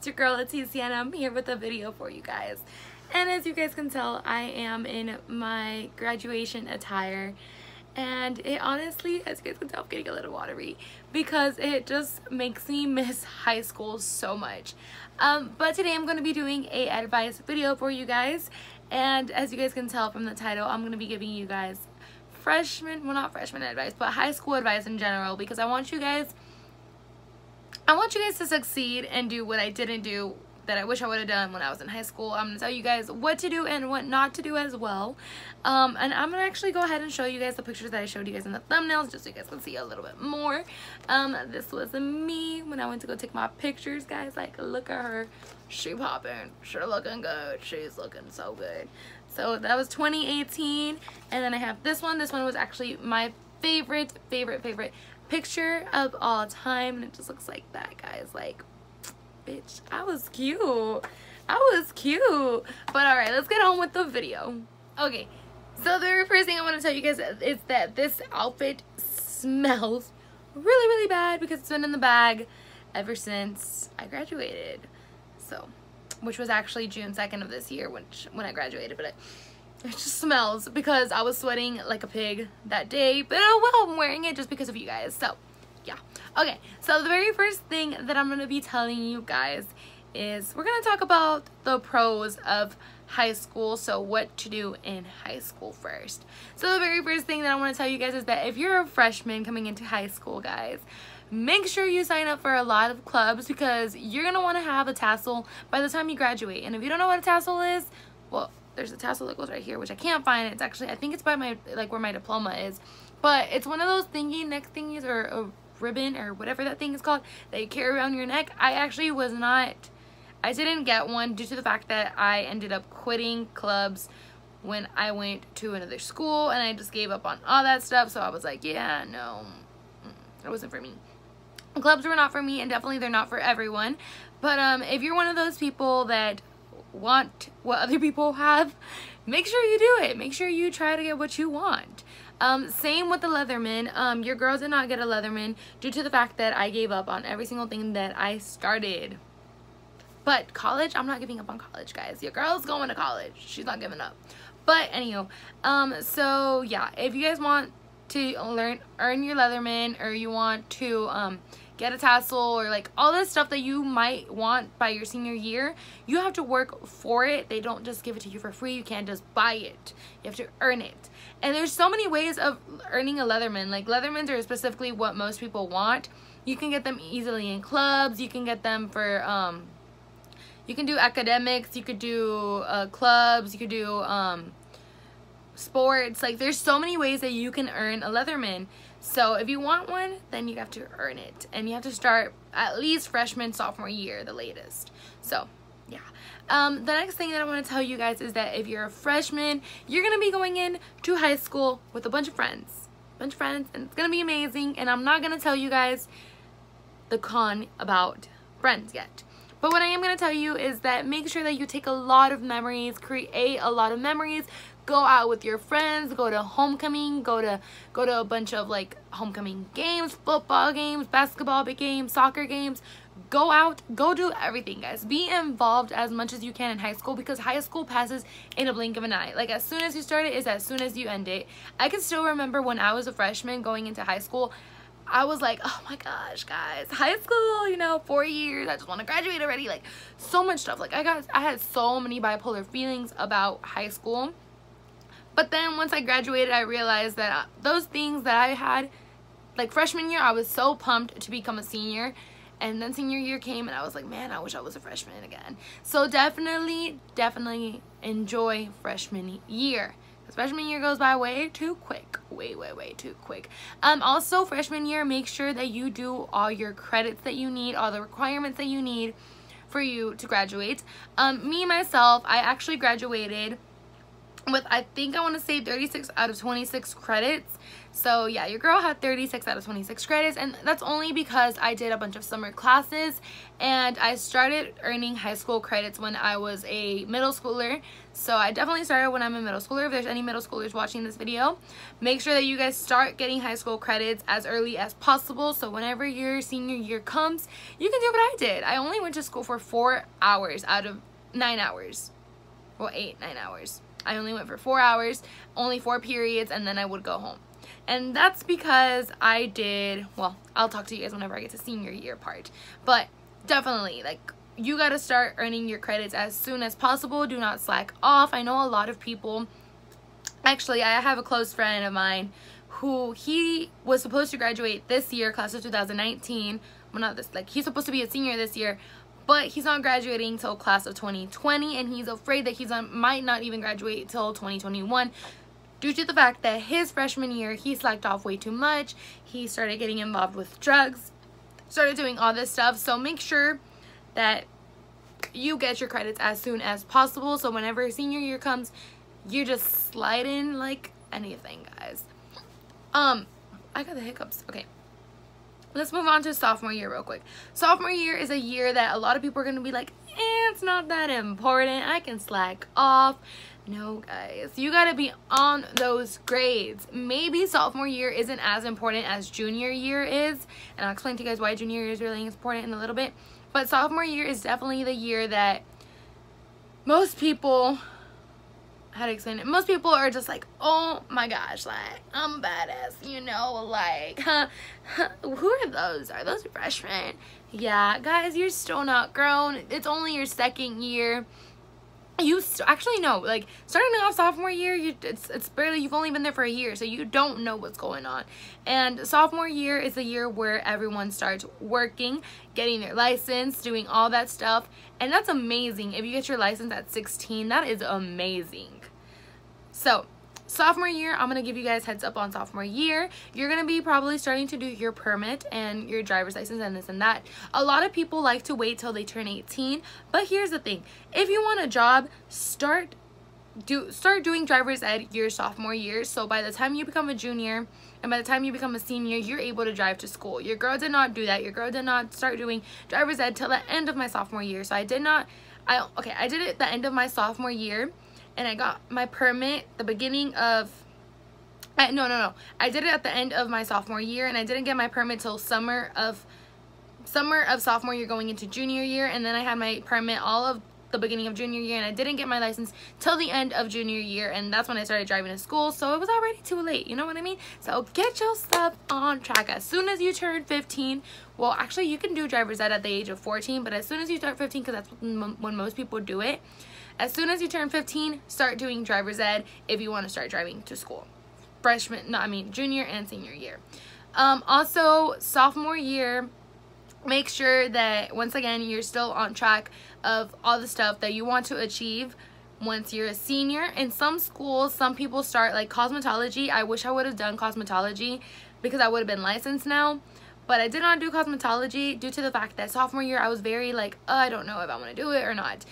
It's your girl Leticia and I'm here with a video for you guys. And as you guys can tell, I am in my graduation attire. And it honestly, as you guys can tell, I'm getting a little watery because it just makes me miss high school so much. But today I'm going to be doing a advice video for you guys. And as you guys can tell from the title, I'm going to be giving you guys not freshman advice, but high school advice in general, because I want you guys to succeed and do what I didn't do that I wish I would have done when I was in high school. I'm going to tell you guys what to do and what not to do as well. And I'm going to actually go ahead and show you guys the pictures that I showed you guys in the thumbnails, just so you guys can see a little bit more. This was me when I went to go take my pictures, guys. Like, look at her. She popping. She looking good. She's looking so good. So that was 2018. And then I have this one. This one was actually my favorite picture of all time, and it just looks like that, guys. Like, bitch, I was cute. But all right, let's get on with the video. Okay, so the very first thing I want to tell you guys is that this outfit smells really bad because it's been in the bag ever since I graduated. So, which was actually June 2nd of this year when I graduated, but it just smells because I was sweating like a pig that day. But oh well, I'm wearing it just because of you guys. So yeah. Okay, so the very first thing that I'm going to be telling you guys is we're going to talk about the pros of high school. So what to do in high school first. So the very first thing that I want to tell you guys is that if you're a freshman coming into high school, guys, make sure you sign up for a lot of clubs, because you're going to want to have a tassel by the time you graduate. And if you don't know what a tassel is, well, there's a tassel that goes right here, which I can't find. It's actually, I think it's by my, like, where my diploma is. But it's one of those thingy neck thingies, or a ribbon, or whatever that thing is called, that you carry around your neck. I didn't get one due to the fact that I ended up quitting clubs when I went to another school, and I just gave up on all that stuff. So I was like, yeah, no, it wasn't for me. Clubs were not for me, and definitely they're not for everyone. But if you're one of those people that want what other people have, make sure you do it. Make sure you try to get what you want. Same with the Leatherman. Your girl did not get a Leatherman due to the fact that I gave up on every single thing that I started. But college, I'm not giving up on college, guys. Your girl's going to college. She's not giving up. But anywho, so yeah, if you guys want to earn your Leatherman, or you want to get a tassel, or like all this stuff that you might want by your senior year, you have to work for it. They don't just give it to you for free. You can't just buy it. You have to earn it. And there's so many ways of earning a Leatherman. Like, Leathermans are specifically what most people want. You can get them easily in clubs. You can get them for you can do academics, you could do clubs, you could do sports. Like, there's so many ways that you can earn a Leatherman. So if you want one, then you have to earn it, and you have to start at least freshman, sophomore year, the latest. So yeah. The next thing that I want to tell you guys is that if you're a freshman, you're gonna be going in to high school with a bunch of friends, and it's gonna be amazing. And I'm not gonna tell you guys the con about friends yet. But what I am going to tell you is that make sure that you take a lot of memories, create a lot of memories, go out with your friends, go to homecoming, go to a bunch of like homecoming games, football games, basketball games, soccer games. Go out, go do everything, guys. Be involved as much as you can in high school, because high school passes in a blink of an eye. Like, as soon as you start it is as soon as you end it. I can still remember when I was a freshman going into high school, I was like, oh my gosh, guys, high school, you know, 4 years, I just want to graduate already. Like, so much stuff. Like, I had so many bipolar feelings about high school. But then once I graduated, I realized that those things that I had, like, freshman year, I was so pumped to become a senior. And then senior year came, and I was like, man, I wish I was a freshman again. So definitely enjoy freshman year. Freshman year goes by way too quick. Way too quick. Also, freshman year, make sure that you do all your credits that you need, all the requirements that you need for you to graduate. Me, myself, I actually graduated with, I think I want to say 36 out of 26 credits. So yeah, your girl had 36 out of 26 credits, and that's only because I did a bunch of summer classes, and I started earning high school credits when I was a middle schooler. So I definitely started when I'm a middle schooler. If there's any middle schoolers watching this video, make sure that you guys start getting high school credits as early as possible, so whenever your senior year comes, you can do what I did. I only went to school for 4 hours out of 9 hours. Well, 9 hours. I only went for 4 hours, only 4 periods, and then I would go home. And that's because I did, well, I'll talk to you guys whenever I get to senior year part. But definitely, like, you gotta start earning your credits as soon as possible. Do not slack off. I know a lot of people, actually, I have a close friend of mine who, he was supposed to graduate this year, class of 2019. Well, not this, like, he's supposed to be a senior this year, but he's not graduating till class of 2020, and he's afraid that might not even graduate till 2021 due to the fact that his freshman year, he slacked off way too much. He started getting involved with drugs, started doing all this stuff. So make sure that you get your credits as soon as possible, so whenever senior year comes, you just slide in like anything, guys. I got the hiccups. Okay. Let's move on to sophomore year real quick. Sophomore year is a year that a lot of people are going to be like, it's not that important. I can slack off. No, guys. You got to be on those grades. Maybe sophomore year isn't as important as junior year is. And I'll explain to you guys why junior year is really important in a little bit. But sophomore year is definitely the year that most people... how to explain it? Most people are just like, oh my gosh, like, I'm badass, you know, like, who are those? Are those freshmen? Yeah, guys, you're still not grown. It's only your second year. Actually, no, like, starting off sophomore year, it's barely, you've only been there for a year, so you don't know what's going on. And sophomore year is the year where everyone starts working, getting their license, doing all that stuff, and that's amazing. If you get your license at 16, that is amazing. So, sophomore year, I'm going to give you guys heads up on sophomore year. You're going to be probably starting to do your permit and your driver's license and this and that. A lot of people like to wait till they turn 18, but here's the thing. If you want a job, start doing driver's ed your sophomore year. So by the time you become a junior and by the time you become a senior, you're able to drive to school. Your girl did not do that. Your girl did not start doing driver's ed till the end of my sophomore year. So I did it at the end of my sophomore year. And I got my permit the beginning of, I did it at the end of my sophomore year, and I didn't get my permit till summer of sophomore year going into junior year, and then I had my permit all of the beginning of junior year, and I didn't get my license till the end of junior year, and that's when I started driving to school, so it was already too late, you know what I mean? So get your stuff on track. As soon as you turn 15, well, actually, you can do driver's ed at the age of 14, but as soon as you start 15, because that's when most people do it, as soon as you turn 15, start doing driver's ed if you want to start driving to school. Junior and senior year. Also, sophomore year, make sure that, once again, you're still on track of all the stuff that you want to achieve once you're a senior. In some schools, some people start, like, cosmetology. I wish I would have done cosmetology because I would have been licensed now. But I did not do cosmetology due to the fact that sophomore year I was very like, I don't know if I want to do it or not.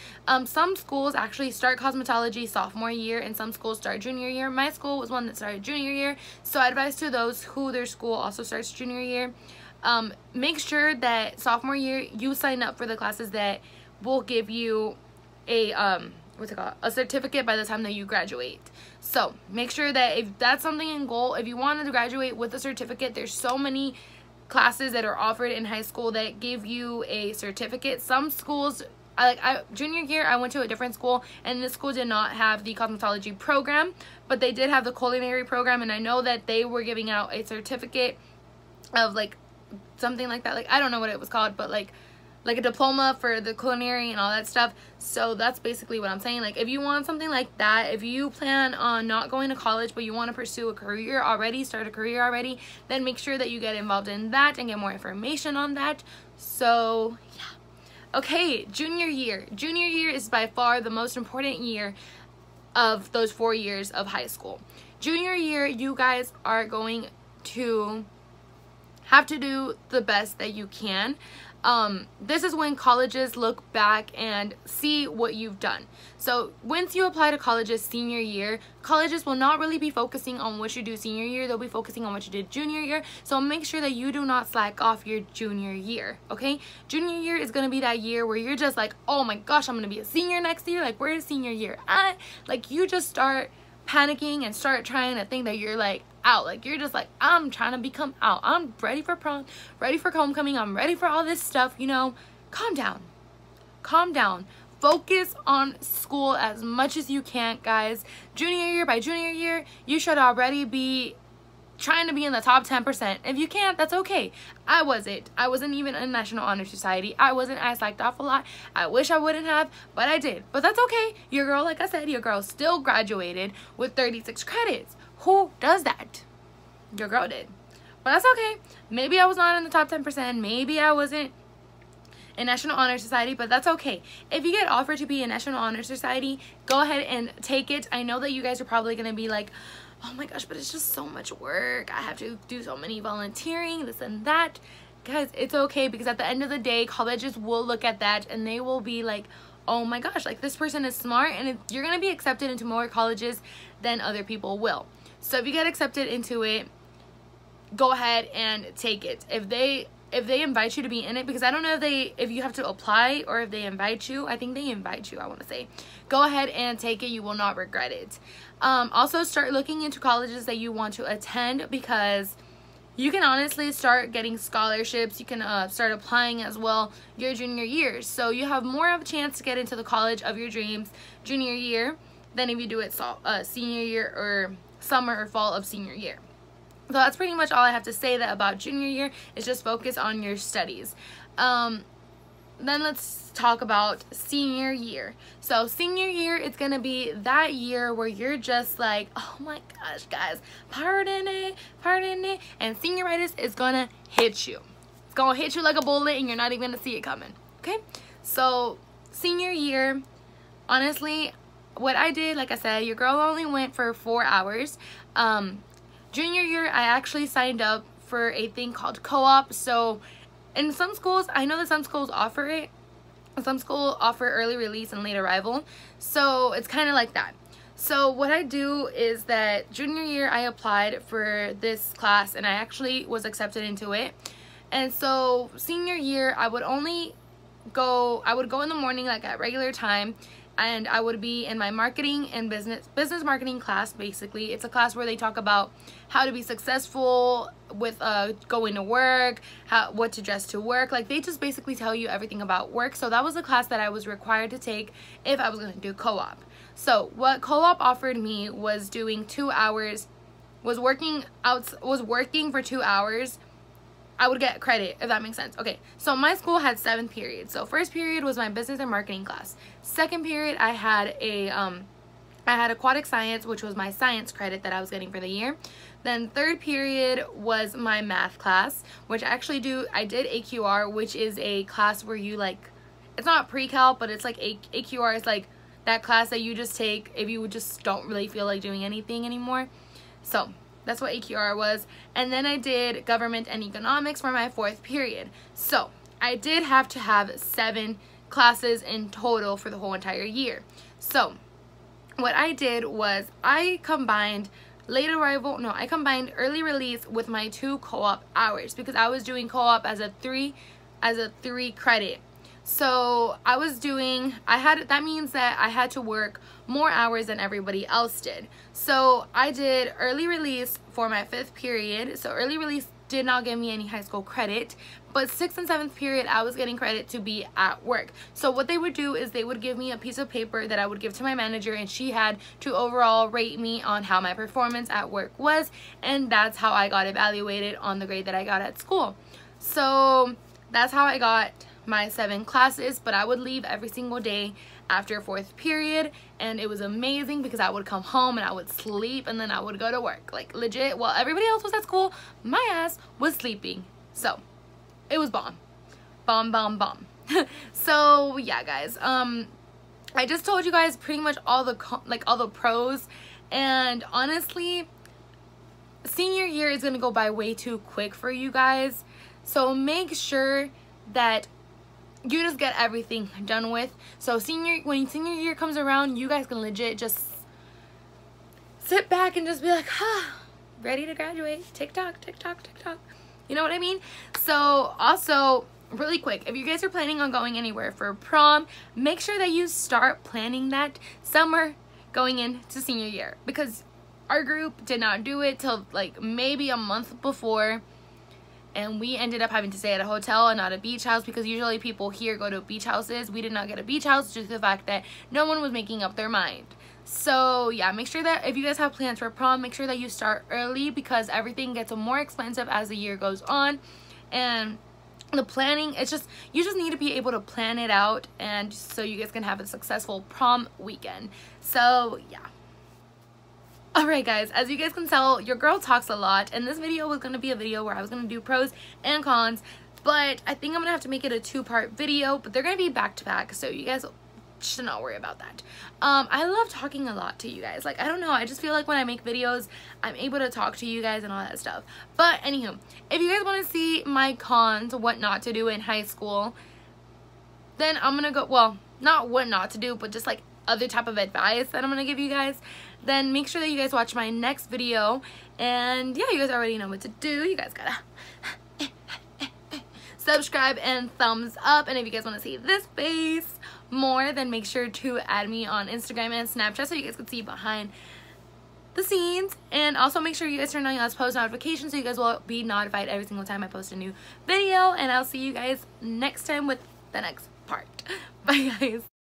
Some schools actually start cosmetology sophomore year and some schools start junior year. My school was one that started junior year, so I advise to those who their school also starts junior year. Make sure that sophomore year you sign up for the classes that will give you a a certificate by the time that you graduate. So make sure that if that's something in goal, if you wanted to graduate with a certificate, there's so many classes that are offered in high school that give you a certificate. Some schools, junior year I went to a different school, and this school did not have the cosmetology program, but they did have the culinary program, and I know that they were giving out a certificate of like something like that, like I don't know what it was called, but like a diploma for the culinary and all that stuff. So that's basically what I'm saying. Like, if you want something like that, if you plan on not going to college but you want to pursue a career already, start a career already, then make sure that you get involved in that and get more information on that. So yeah. Okay, junior year. Junior year is by far the most important year of those 4 years of high school. Junior year, you guys are going to have to do the best that you can. This is when colleges look back and see what you've done. So once you apply to colleges senior year, colleges will not really be focusing on what you do senior year. They'll be focusing on what you did junior year. So make sure that you do not slack off your junior year, okay? Junior year is going to be that year where you're just like, oh my gosh, I'm going to be a senior next year. Like, where is senior year at? Like, you just start panicking and start trying to think that you're like out. Like, you're just like, I'm trying to become out. I'm ready for prom, ready for homecoming. I'm ready for all this stuff, you know. Calm down. Calm down. Focus on school as much as you can, guys. Junior year, by junior year, you should already be trying to be in the top 10%. If you can't, that's okay. I wasn't even in National Honor Society. I slacked off a lot. I wish I wouldn't have, but I did. But that's okay. Your girl, like I said, your girl still graduated with 36 credits. Who does that? Your girl did. But that's okay. Maybe I was not in the top 10%. Maybe I wasn't in National Honor Society, but that's okay. If you get offered to be in National Honor Society, go ahead and take it. I know that you guys are probably going to be like, oh my gosh, but it's just so much work. I have to do so many volunteering, this and that. Guys, it's okay, because at the end of the day, colleges will look at that and they will be like, oh my gosh, like, this person is smart, and you're going to be accepted into more colleges than other people will. So if you get accepted into it, go ahead and take it. If they invite you to be in it, because I don't know if you have to apply or if they invite you. I think they invite you, I want to say. Go ahead and take it. You will not regret it. Also, start looking into colleges that you want to attend, because you can honestly start getting scholarships. You can start applying as well your junior years. So you have more of a chance to get into the college of your dreams junior year than if you do it senior year or summer or fall of senior year. So that's pretty much all I have to say about junior year, is just focus on your studies. Then let's talk about senior year. So senior year, it's going to be that year where you're just like, oh my gosh, guys, pardon it. And senioritis is going to hit you. It's going to hit you like a bullet and you're not even going to see it coming. Okay? So senior year, honestly, what I did, like I said, your girl only went for 4 hours. Junior year, I actually signed up for a thing called co-op. So in some schools, I know that some schools offer it. Some schools offer early release and late arrival. So it's kind of like that. So what I do is that junior year, I applied for this class and I actually was accepted into it. And so senior year, I would go in the morning, like at regular time, and I would be in my marketing and business marketing class. Basically, it's a class where they talk about how to be successful with going to work, what to dress to work. Like, they just basically tell you everything about work. So that was a class that I was required to take if I was going to do co-op. So what co-op offered me was doing 2 hours, was working for 2 hours. I would get credit, if that makes sense. Okay, so my school had 7 periods. So first period was my business and marketing class. Second period, I had aquatic science, which was my science credit that I was getting for the year. Then third period was my math class, which I did AQR, which is a class where you, like, it's not pre-cal, but it's like AQR is like that class that you just take if you just don't really feel like doing anything anymore. So that's what AQR was. And then I did government and economics for my 4th period. So I did have to have 7 classes in total for the whole entire year. So what I did was I combined early release with my 2 co-op hours, because I was doing co-op as a 3 credit. So that means that I had to work more hours than everybody else did. So I did early release for my 5th period. So early release did not give me any high school credit, but 6th and 7th period, I was getting credit to be at work. So what they would do is they would give me a piece of paper that I would give to my manager, and she had to overall rate me on how my performance at work was, and that's how I got evaluated on the grade that I got at school. So that's how I got my 7 classes, but I would leave every single day after 4th period, and it was amazing because I would come home and I would sleep and then I would go to work. Like, legit, while everybody else was at school, my ass was sleeping. So it was bomb. So yeah, guys, I just told you guys pretty much all the pros, and honestly, senior year is going to go by way too quick for you guys. So make sure that you just get everything done with. So when senior year comes around, you guys can legit just sit back and just be like, ready to graduate. Tick tock, tick tock, tick tock. You know what I mean? So also, really quick, if you guys are planning on going anywhere for prom, make sure that you start planning that summer going into senior year, because our group did not do it till like maybe a month before, and we ended up having to stay at a hotel and not a beach house, because usually people here go to beach houses. We did not get a beach house due to the fact that no one was making up their mind. So yeah, make sure that if you guys have plans for prom, make sure that you start early, because everything gets more expensive as the year goes on. And the planning, it's just, you just need to be able to plan it out, and so you guys can have a successful prom weekend. So yeah. Alright guys, as you guys can tell, your girl talks a lot, and this video was going to be a video where I was going to do pros and cons, but I think I'm going to have to make it a 2-part video, but they're going to be back to back, so you guys should not worry about that. I love talking a lot to you guys. Like, I don't know, I just feel like when I make videos, I'm able to talk to you guys and all that stuff. But anywho, if you guys want to see my cons, what not to do in high school, then I'm going to go, well, not what not to do, but just like other type of advice that I'm going to give you guys, then make sure that you guys watch my next video. And yeah, you guys already know what to do. You guys gotta subscribe and thumbs up. And if you guys want to see this face more, then make sure to add me on Instagram and Snapchat so you guys can see behind the scenes. And also make sure you guys turn on your post notifications so you guys will be notified every single time I post a new video. And I'll see you guys next time with the next part. Bye guys.